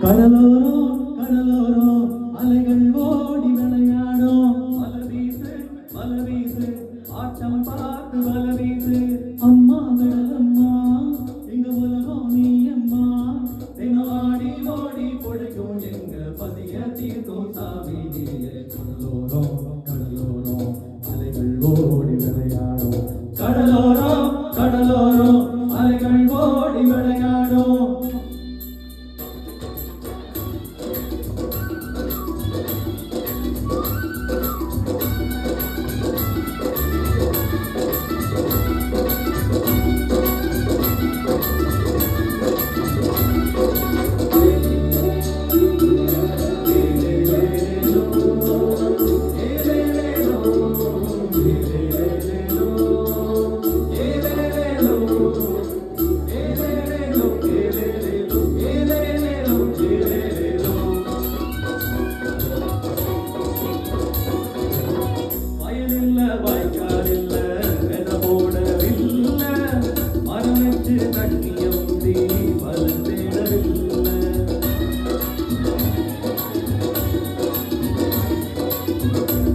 கடலோரம் கடலோரம் அலைகள் ஓடி விளையாடும் வல வீசு ஆட்டம் பார்த்து வல வீசு அம்மா கடலம்மா எங்க உலகம் நீ அம்மா தினம் ஆடி ஓடி பொழைக்கும் எங்க பசிய தீர்க்கும் சாமி நீயே கடலோரம் கடலோரம் அலைகள் ஓடி விளையாடும் கடலோரம் கடலோரம் அலைகள் ஓடி விளையாடும்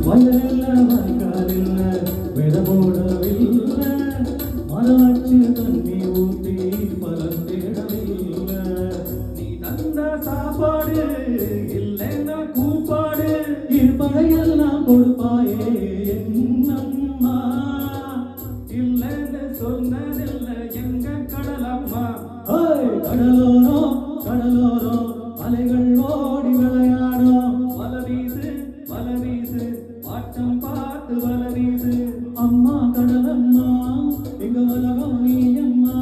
வயலில்ல வாய்க்காலில்ல விடபோடவில்ல மரவச்சு தண்ணி ஊற்றி பலன் தேடவில்லை நீ தந்த சாப்பாடு இல்லைன்னா கூப்பாடு இருப்பதையெல்லாம் கொடுப்பாயே என்னம்மா இல்லைன்னு சொன்னதில்லை எங்க கடலம்மா கடலோரம் கடலோரம் அலைகள் ஓடி விளையாடும் வல வீசு ஆட்டம் பார்த்து வல வீசு அம்மா கடலம்மா எங்க உலகம் நீ அம்மா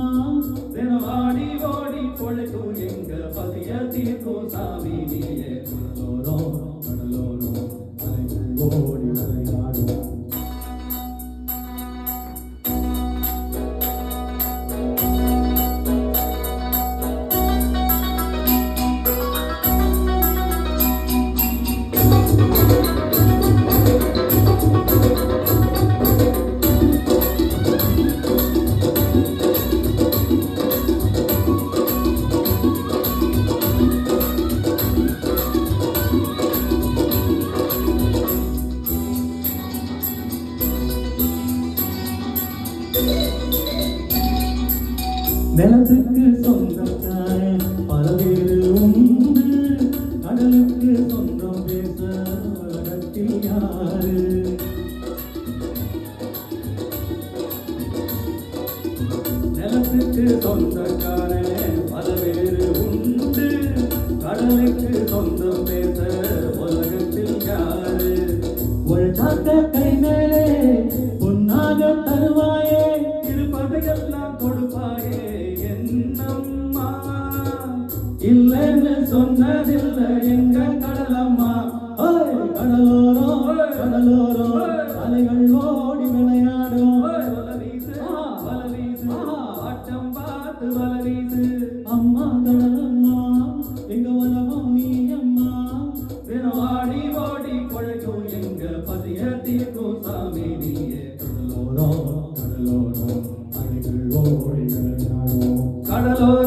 தினம் ஆடி ஓடி பொழைக்கும் எங்க பசிய தீர்க்கும் சாமி நீயே கடலோரம் கடலோரம் அலைகள் ஓடி விளையாடும் நிலத்துக்கு சொந்தக்கார பல பேரு உண்டு கடலுக்கு சொந்தம் பேச உலகத்தில் யாரு நிலத்துக்கு சொந்தக்கார பல பேரு உண்டு கடலுக்கு சொந்தம் பேச உலகத்தில் யாரு உழைச்சாக்க கை மேலே பொன்னாக தருவாயே இருப்பதையெல்லாம் கொடுப்பாயே என்னம்மா இல்லைன்னு சொன்னதில்லை எங்க கடலம்மா கடலோரம் கடலோரம் அலைகள் ஓடி விளையாடும் வல வீசு ஆட்டம் பார்த்து வல வீசு அம்மா கடலம்மா எங்க உலகம் நீ அம்மா தினம் ஆடி ஓடி பொழைக்கும் எங்க பசிய தீர்க்கும் சாமி நீயே கடலோரம் கடலோரம் அலைகள் ஓடி விளையாடும் கடலோரம்